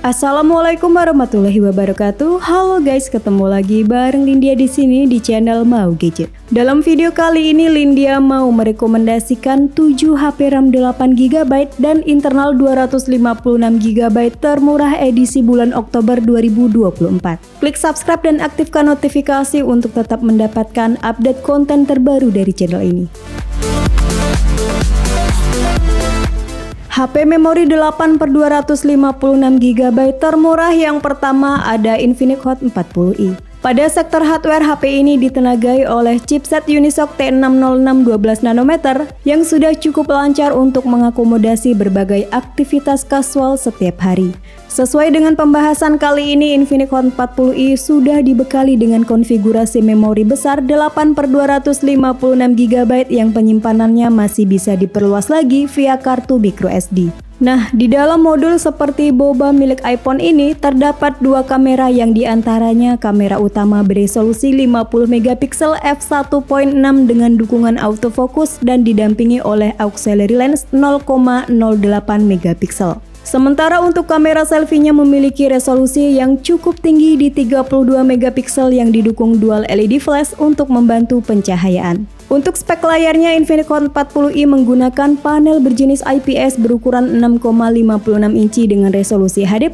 Assalamualaikum warahmatullahi wabarakatuh. Halo guys, ketemu lagi bareng Lindia di sini di channel Mau Gadget. Dalam video kali ini Lindia mau merekomendasikan 7 HP RAM 8GB dan internal 256GB termurah edisi bulan Oktober 2024. Klik subscribe dan aktifkan notifikasi untuk tetap mendapatkan update konten terbaru dari channel ini. HP memori 8/256GB termurah yang pertama ada Infinix Hot 40i. Pada sektor hardware, HP ini ditenagai oleh chipset Unisoc T606 12nm yang sudah cukup lancar untuk mengakomodasi berbagai aktivitas kasual setiap hari. Sesuai dengan pembahasan kali ini, Infinix Hot 40i sudah dibekali dengan konfigurasi memori besar 8/256GB yang penyimpanannya masih bisa diperluas lagi via kartu microSD. Nah, di dalam modul seperti boba milik iPhone ini terdapat 2 kamera yang diantaranya kamera utama beresolusi 50MP f1.6 dengan dukungan autofocus dan didampingi oleh auxiliary lens 0,08MP. Sementara untuk kamera selfie-nya memiliki resolusi yang cukup tinggi di 32MP yang didukung dual LED flash untuk membantu pencahayaan. Untuk spek layarnya, Infinix Hot 40i menggunakan panel berjenis IPS berukuran 6,56 inci dengan resolusi HD+,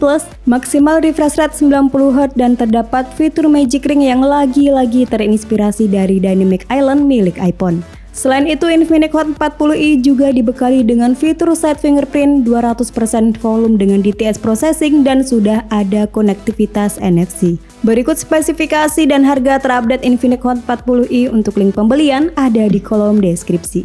maksimal refresh rate 90Hz dan terdapat fitur Magic Ring yang lagi-lagi terinspirasi dari Dynamic Island milik iPhone. Selain itu, Infinix Hot 40i juga dibekali dengan fitur side fingerprint 200% volume dengan DTS processing dan sudah ada konektivitas NFC. Berikut spesifikasi dan harga terupdate Infinix Hot 40i untuk link pembelian ada di kolom deskripsi.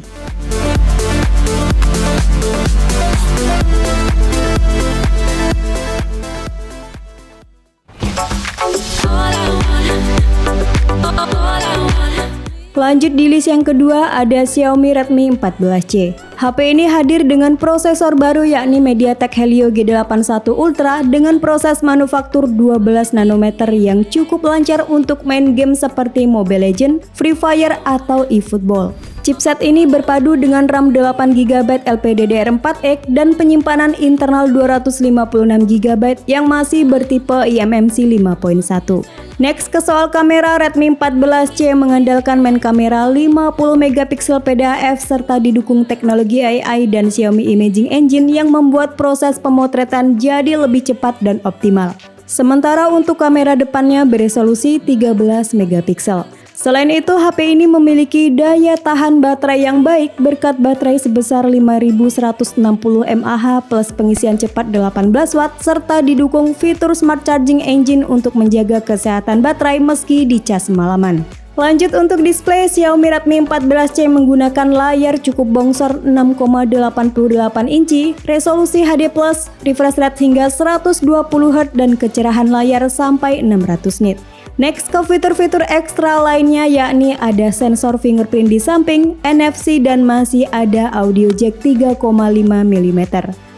Lanjut di list yang kedua ada Xiaomi Redmi 14C. HP ini hadir dengan prosesor baru yakni MediaTek Helio G81 Ultra dengan proses manufaktur 12nm yang cukup lancar untuk main game seperti Mobile Legends, Free Fire, atau eFootball. Chipset ini berpadu dengan RAM 8GB LPDDR4X dan penyimpanan internal 256GB yang masih bertipe eMMC 5.1. Next ke soal kamera, Redmi 14C mengandalkan main kamera 50MP PDAF serta didukung teknologi AI dan Xiaomi Imaging Engine yang membuat proses pemotretan jadi lebih cepat dan optimal. Sementara untuk kamera depannya beresolusi 13MP. Selain itu, HP ini memiliki daya tahan baterai yang baik berkat baterai sebesar 5160 mAh plus pengisian cepat 18W serta didukung fitur Smart Charging Engine untuk menjaga kesehatan baterai meski dicas semalaman. Lanjut untuk display, Xiaomi Redmi 14C menggunakan layar cukup bongsor 6,88 inci, resolusi HD+, refresh rate hingga 120Hz dan kecerahan layar sampai 600 nit. Next ke fitur-fitur ekstra lainnya yakni ada sensor fingerprint di samping, NFC dan masih ada audio jack 3,5mm.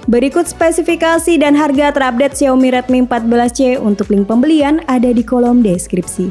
Berikut spesifikasi dan harga terupdate Xiaomi Redmi 14C untuk link pembelian ada di kolom deskripsi.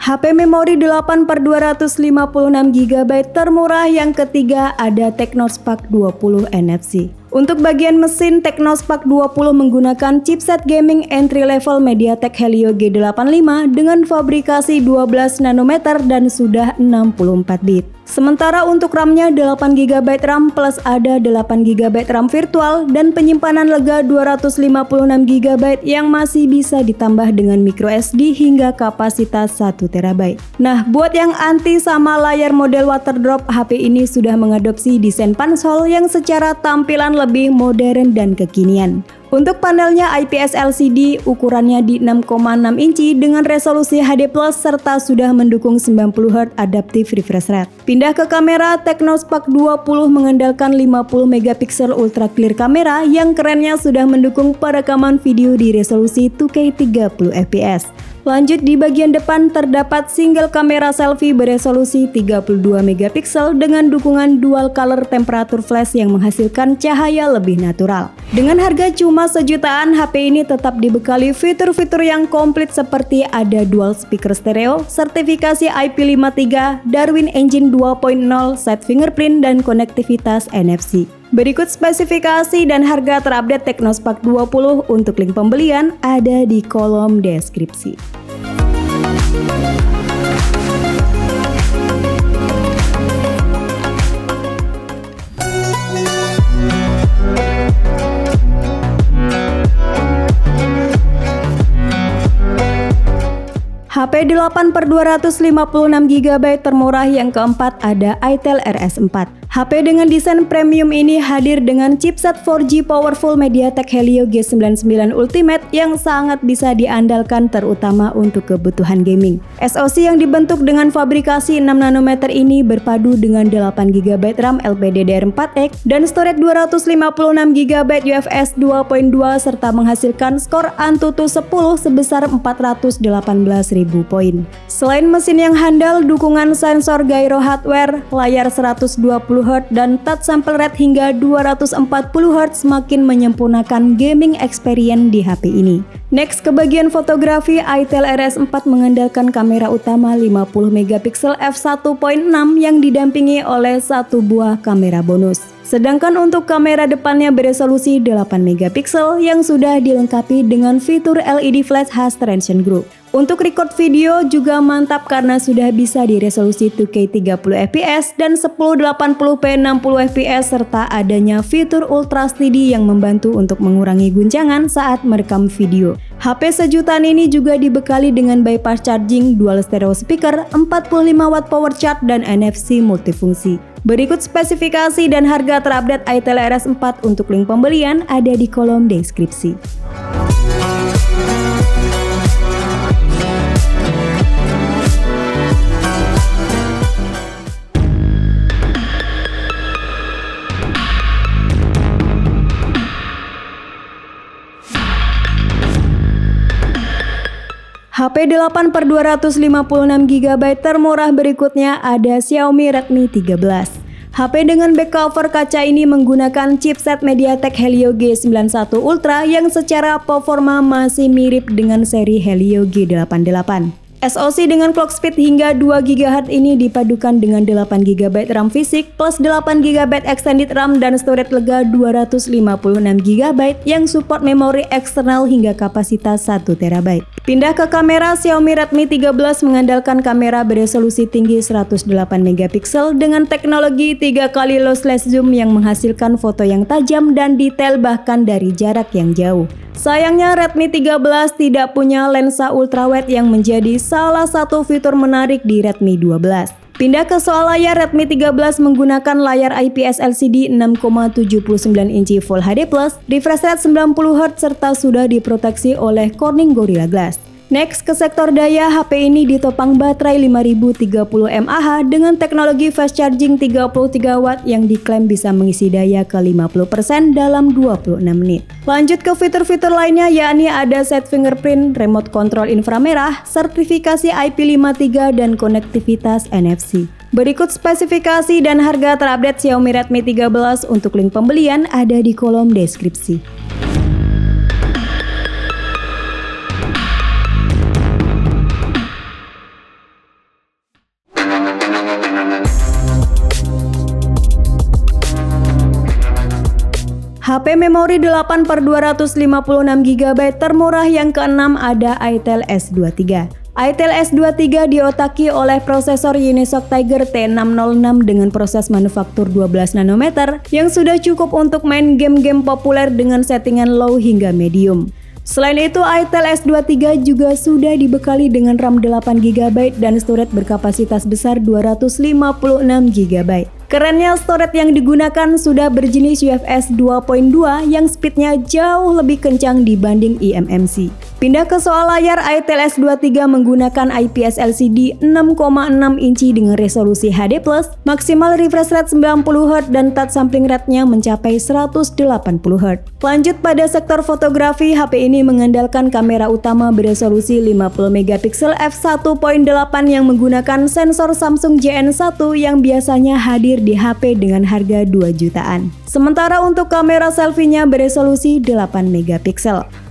HP memori 8/256GB termurah yang ketiga ada Technospark 20 NFC. Untuk bagian mesin, Technospark 20 menggunakan chipset gaming entry level MediaTek Helio G85 dengan fabrikasi 12nm dan sudah 64 bit. Sementara untuk RAM-nya 8GB RAM plus ada 8GB RAM virtual dan penyimpanan lega 256GB yang masih bisa ditambah dengan microSD hingga kapasitas 1TB. Nah, buat yang anti sama layar model water drop, HP ini sudah mengadopsi desain pansol yang secara tampilan lebih modern dan kekinian. Untuk panelnya IPS LCD, ukurannya di 6,6 inci dengan resolusi HD+, serta sudah mendukung 90Hz adaptive refresh rate. Pindah ke kamera, Technospark 20 mengandalkan 50MP ultra clear kamera yang kerennya sudah mendukung perekaman video di resolusi 2K 30fps. Lanjut di bagian depan terdapat single kamera selfie beresolusi 32 megapiksel dengan dukungan dual color temperature flash yang menghasilkan cahaya lebih natural. Dengan harga cuma sejutaan, HP ini tetap dibekali fitur-fitur yang komplit seperti ada dual speaker stereo, sertifikasi IP53, Darwin Engine 2.0, side fingerprint, dan konektivitas NFC. Berikut spesifikasi dan harga terupdate Tecnospark 20. Untuk link pembelian ada di kolom deskripsi. HP 8/256GB termurah yang keempat ada Itel RS4. HP dengan desain premium ini hadir dengan chipset 4G powerful MediaTek Helio G99 Ultimate yang sangat bisa diandalkan terutama untuk kebutuhan gaming. SoC yang dibentuk dengan fabrikasi 6 nanometer ini berpadu dengan 8GB RAM LPDDR4X dan storage 256GB UFS 2.2 serta menghasilkan skor Antutu 10 sebesar 418.000 poin. Selain mesin yang handal, dukungan sensor gyro hardware, layar 120Hz dan touch sample rate hingga 240Hz semakin menyempurnakan gaming experience di HP ini. Next ke bagian fotografi, Itel RS4 mengandalkan kamera utama 50MP f1.6 yang didampingi oleh satu buah kamera bonus. Sedangkan untuk kamera depannya beresolusi 8MP yang sudah dilengkapi dengan fitur LED flash khas Transsion Group. Untuk record video juga mantap karena sudah bisa di resolusi 2K 30fps dan 1080p 60fps serta adanya fitur Ultra SD yang membantu untuk mengurangi guncangan saat merekam video. HP sejutaan ini juga dibekali dengan bypass charging, dual stereo speaker, 45W power charge dan NFC multifungsi. Berikut spesifikasi dan harga terupdate Itel RS4. Untuk link pembelian ada di kolom deskripsi. HP 8/256GB termurah berikutnya ada Xiaomi Redmi 13. HP dengan back cover kaca ini menggunakan chipset MediaTek Helio G91 Ultra yang secara performa masih mirip dengan seri Helio G88. SoC dengan clock speed hingga 2GHz ini dipadukan dengan 8GB RAM fisik plus 8GB extended RAM dan storage lega 256GB yang support memori eksternal hingga kapasitas 1TB. Pindah ke kamera, Xiaomi Redmi 13 mengandalkan kamera beresolusi tinggi 108MP dengan teknologi 3x lossless zoom yang menghasilkan foto yang tajam dan detail bahkan dari jarak yang jauh. Sayangnya Redmi 13 tidak punya lensa ultrawide yang menjadi salah satu fitur menarik di Redmi 12. Pindah ke soal layar, Redmi 13 menggunakan layar IPS LCD 6,79 inci Full HD+, refresh rate 90Hz serta sudah diproteksi oleh Corning Gorilla Glass. Next ke sektor daya, HP ini ditopang baterai 5030 mAh dengan teknologi fast charging 33W yang diklaim bisa mengisi daya ke 50% dalam 26 menit. Lanjut ke fitur-fitur lainnya yakni ada side fingerprint, remote control inframerah, sertifikasi IP53 dan konektivitas NFC. Berikut spesifikasi dan harga terupdate Xiaomi Redmi 13. Untuk link pembelian ada di kolom deskripsi. HP memori 8/256GB termurah yang keenam ada Itel S23. Itel S23 diotaki oleh prosesor Unisoc Tiger T606 dengan proses manufaktur 12 nanometer yang sudah cukup untuk main game-game populer dengan settingan low hingga medium. Selain itu, Itel S23 juga sudah dibekali dengan RAM 8GB dan storage berkapasitas besar 256GB. Kerennya storage yang digunakan sudah berjenis UFS 2.2 yang speednya jauh lebih kencang dibanding eMMC. Pindah ke soal layar, iTel S23 menggunakan IPS LCD 6,6 inci dengan resolusi HD+, maksimal refresh rate 90Hz dan touch sampling rate-nya mencapai 180Hz. Lanjut pada sektor fotografi, HP ini mengandalkan kamera utama beresolusi 50MP f1.8 yang menggunakan sensor Samsung JN1 yang biasanya hadir di HP dengan harga 2 jutaan. Sementara untuk kamera selfie-nya beresolusi 8MP.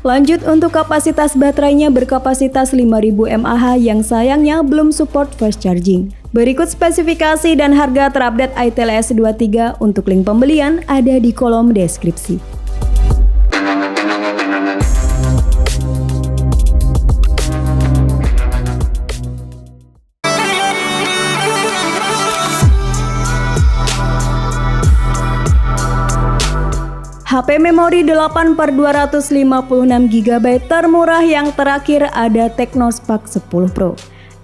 Lanjut untuk kapasitas baterainya berkapasitas 5000 mAh yang sayangnya belum support fast charging. Berikut spesifikasi dan harga terupdate iTel S23. Untuk link pembelian ada di kolom deskripsi. HP memori 8/256GB termurah yang terakhir ada Technospark 10 Pro.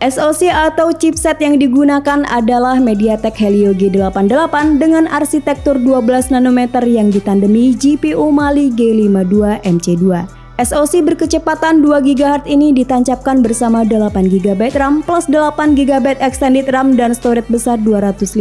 SoC atau chipset yang digunakan adalah MediaTek Helio G88 dengan arsitektur 12 nanometer yang ditandemi GPU Mali G52 MC2. SoC berkecepatan 2 GHz ini ditancapkan bersama 8 GB RAM plus 8 GB extended RAM dan storage besar 256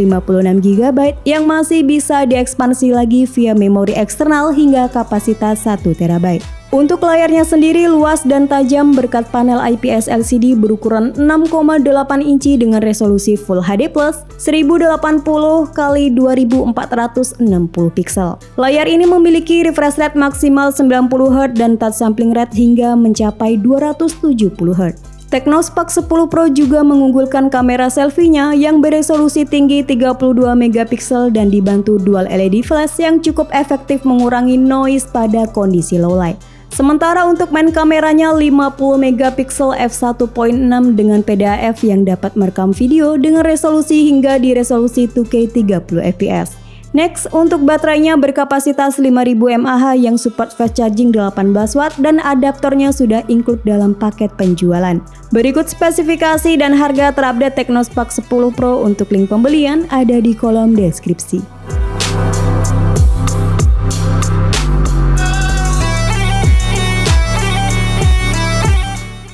GB yang masih bisa diekspansi lagi via memori eksternal hingga kapasitas 1 TB. Untuk layarnya sendiri luas dan tajam berkat panel IPS LCD berukuran 6,8 inci dengan resolusi Full HD+, 1080x2460 piksel. Layar ini memiliki refresh rate maksimal 90Hz dan touch sampling rate hingga mencapai 270Hz. Technospark 10 Pro juga mengunggulkan kamera selfie-nya yang beresolusi tinggi 32MP dan dibantu dual LED flash yang cukup efektif mengurangi noise pada kondisi low light. Sementara untuk main kameranya 50MP f1.6 dengan PDAF yang dapat merekam video dengan resolusi hingga di resolusi 2K 30fps. Next, untuk baterainya berkapasitas 5000 mAh yang support fast charging 18W dan adaptornya sudah include dalam paket penjualan. Berikut spesifikasi dan harga terupdate Technospark 10 Pro. Untuk link pembelian ada di kolom deskripsi.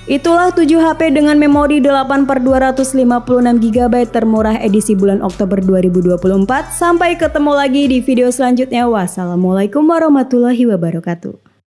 Itulah 7 HP dengan memori 8/256GB termurah edisi bulan Oktober 2024. Sampai ketemu lagi di video selanjutnya. Wassalamualaikum warahmatullahi wabarakatuh.